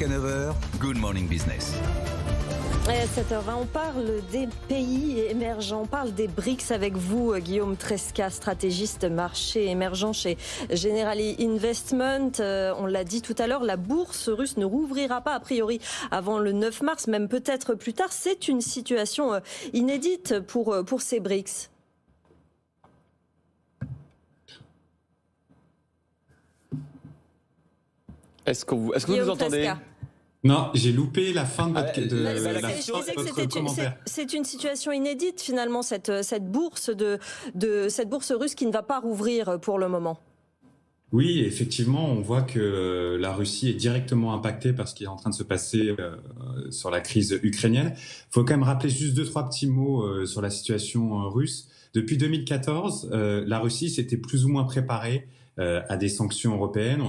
Jusqu'à 9 h, Good Morning Business. Et à 7h20, on parle des pays émergents, on parle des BRICS avec vous, Guillaume Tresca, stratégiste marché émergent chez Generali Investment. On l'a dit tout à l'heure, la bourse russe ne rouvrira pas a priori avant le 9 mars, même peut-être plus tard. C'est une situation inédite pour ces BRICS. Est-ce que vous nous entendez ? Tresca. Non, j'ai loupé la fin de votre commentaire. C'est une situation inédite finalement, cette bourse cette bourse russe qui ne va pas rouvrir pour le moment. Oui, effectivement, on voit que la Russie est directement impactée par ce qui est en train de se passer sur la crise ukrainienne. Il faut quand même rappeler juste 2-3 petits mots sur la situation russe. Depuis 2014, la Russie s'était plus ou moins préparée à des sanctions européennes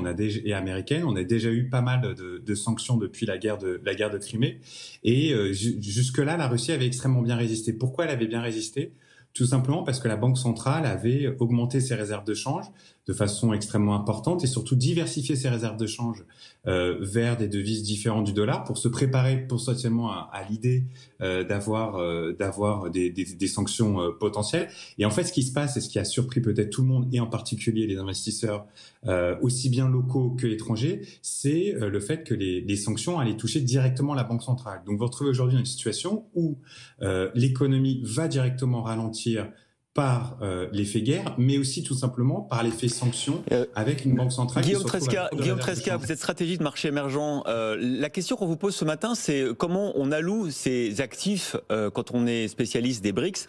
et américaines. On a déjà eu pas mal de sanctions depuis la guerre de Crimée. Et jusque-là, la Russie avait extrêmement bien résisté. Pourquoi elle avait bien résisté ? Tout simplement parce que la Banque centrale avait augmenté ses réserves de change de façon extrêmement importante et surtout diversifié ses réserves de change vers des devises différentes du dollar pour se préparer potentiellement à l'idée d'avoir des sanctions potentielles. Et en fait, ce qui se passe et ce qui a surpris peut-être tout le monde et en particulier les investisseurs aussi bien locaux que étrangers, c'est le fait que les sanctions allaient toucher directement la Banque centrale. Donc vous retrouvez aujourd'hui dans une situation où l'économie va directement ralentir par l'effet guerre, mais aussi tout simplement par l'effet sanction avec une banque centrale. Guillaume Tresca, vous êtes stratégiste de marché émergent. La question qu'on vous pose ce matin, c'est comment on alloue ces actifs quand on est spécialiste des BRICS,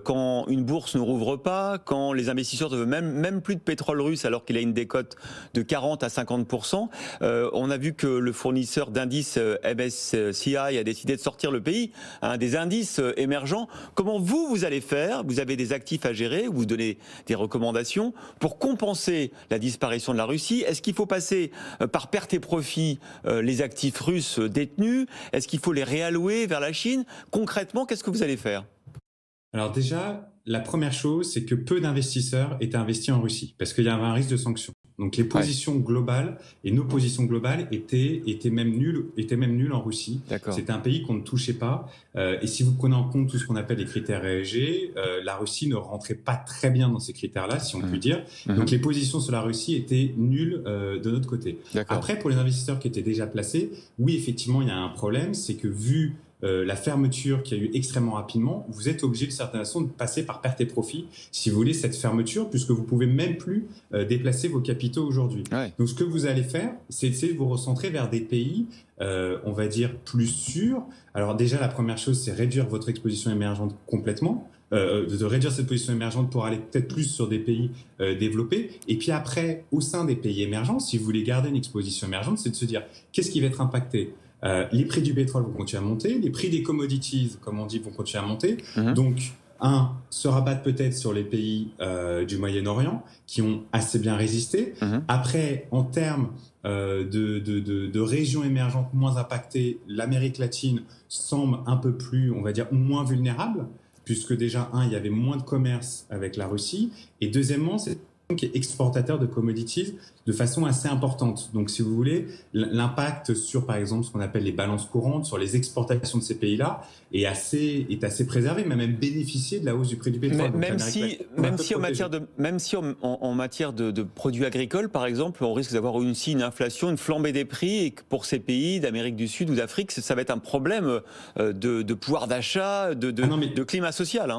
quand une bourse ne rouvre pas, quand les investisseurs ne veulent même plus de pétrole russe alors qu'il a une décote de 40 à 50%. On a vu que le fournisseur d'indices MSCI a décidé de sortir le pays, des indices émergents. Comment vous allez faire ? Vous avez des actifs à gérer, vous donnez des recommandations pour compenser la disparition de la Russie. Est-ce qu'il faut passer par perte et profit les actifs russes détenus ? Est-ce qu'il faut les réallouer vers la Chine ? Concrètement, qu'est-ce que vous allez faire ? Alors déjà, la première chose, c'est que peu d'investisseurs étaient investis en Russie parce qu'il y avait un risque de sanction. Donc les positions globales et nos positions globales étaient même nulles en Russie. C'était un pays qu'on ne touchait pas. Et si vous prenez en compte tout ce qu'on appelle les critères ESG, la Russie ne rentrait pas très bien dans ces critères-là, si on peut dire. Donc les positions sur la Russie étaient nulles de notre côté. Après, pour les investisseurs qui étaient déjà placés, oui, effectivement, il y a un problème, c'est que vu la fermeture qu'il y a eu extrêmement rapidement, vous êtes obligé de certaines façons de passer par perte et profit, si vous voulez, cette fermeture, puisque vous pouvez même plus déplacer vos capitaux aujourd'hui. Donc ce que vous allez faire, c'est essayer de vous recentrer vers des pays, on va dire, plus sûrs. Alors déjà, la première chose, c'est réduire votre exposition émergente complètement, de réduire cette position émergente pour aller peut-être plus sur des pays développés. Et puis après, au sein des pays émergents, si vous voulez garder une exposition émergente, c'est de se dire, qu'est-ce qui va être impacté ? Les prix du pétrole vont continuer à monter, les prix des commodities, comme on dit, vont continuer à monter. Donc, se rabattre peut-être sur les pays du Moyen-Orient qui ont assez bien résisté. Après, en termes de régions émergentes moins impactées, l'Amérique latine semble un peu plus, on va dire, moins vulnérable, puisque déjà, il y avait moins de commerce avec la Russie. Et deuxièmement, c'est qui est exportateur de commodities de façon assez importante. Donc, si vous voulez, l'impact sur, par exemple, ce qu'on appelle les balances courantes, sur les exportations de ces pays-là, est assez préservé, mais même bénéficié de la hausse du prix du pétrole. Même si en matière de produits agricoles, par exemple, on risque d'avoir une inflation, une flambée des prix, et que pour ces pays d'Amérique du Sud ou d'Afrique, ça va être un problème de pouvoir d'achat, de climat social.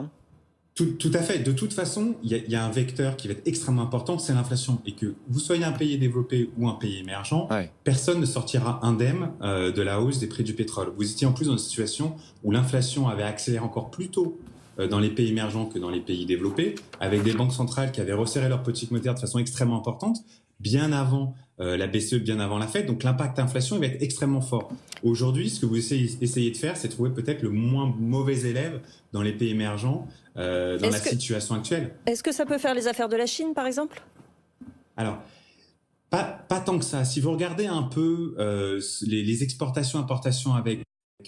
Tout à fait. De toute façon, il y a un vecteur qui va être extrêmement important, c'est l'inflation. Et que vous soyez un pays développé ou un pays émergent, personne ne sortira indemne de la hausse des prix du pétrole. Vous étiez en plus dans une situation où l'inflation avait accéléré encore plus tôt dans les pays émergents que dans les pays développés, avec des banques centrales qui avaient resserré leur politique monétaire de façon extrêmement importante, bien avant la BCE, bien avant la Fed. Donc l'impact inflation il va être extrêmement fort. Aujourd'hui, ce que vous essayez de faire, c'est trouver peut-être le moins mauvais élève dans les pays émergents dans la situation actuelle. Est-ce que ça peut faire les affaires de la Chine, par exemple ? Alors, pas tant que ça. Si vous regardez un peu les exportations-importations avec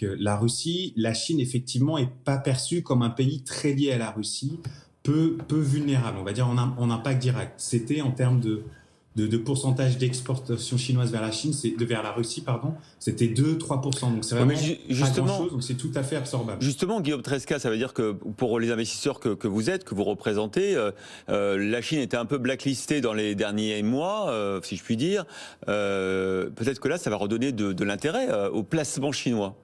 la Russie, la Chine, effectivement, n'est pas perçue comme un pays très lié à la Russie, peu vulnérable, on va dire, en impact direct. C'était en termes de pourcentage d'exportation chinoise vers la Chine, vers la Russie, pardon, c'était 2-3%. Donc c'est vraiment pas grand-chose, donc c'est tout à fait absorbable. Justement, Guillaume Tresca, ça veut dire que pour les investisseurs que vous êtes, que vous représentez, la Chine était un peu blacklistée dans les derniers mois, si je puis dire. Peut-être que là, ça va redonner de l'intérêt au placement chinois.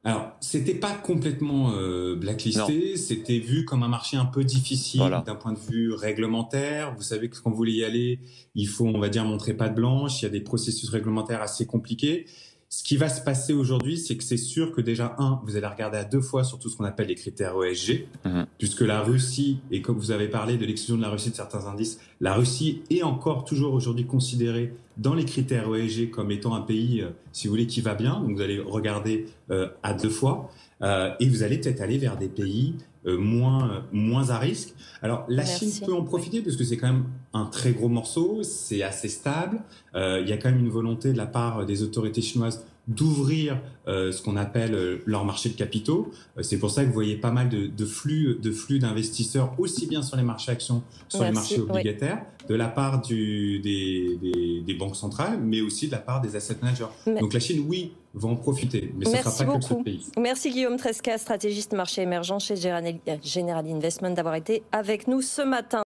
Alors, c'était pas complètement blacklisté, c'était vu comme un marché un peu difficile d'un point de vue réglementaire. Vous savez que quand vous voulez y aller, il faut, on va dire, montrer patte blanche. Il y a des processus réglementaires assez compliqués. Ce qui va se passer aujourd'hui, c'est que c'est sûr que déjà, vous allez regarder à 2 fois sur tout ce qu'on appelle les critères ESG, puisque la Russie, et comme vous avez parlé de l'exclusion de la Russie de certains indices, la Russie est encore toujours aujourd'hui considérée dans les critères ESG comme étant un pays, si vous voulez, qui va bien. Donc vous allez regarder à 2 fois, et vous allez peut-être aller vers des pays moins à risque. Alors la Chine peut en profiter parce que c'est quand même un très gros morceau, c'est assez stable. Il y a quand même une volonté de la part des autorités chinoises d'ouvrir ce qu'on appelle leur marché de capitaux. C'est pour ça que vous voyez pas mal de flux d'investisseurs, aussi bien sur les marchés actions, sur les marchés obligataires, de la part des banques centrales, mais aussi de la part des asset managers. Donc la Chine, oui, va en profiter, mais ce ne sera pas que ce pays. Merci Guillaume Tresca, stratégiste marché émergent chez Generali Investment, d'avoir été avec nous ce matin.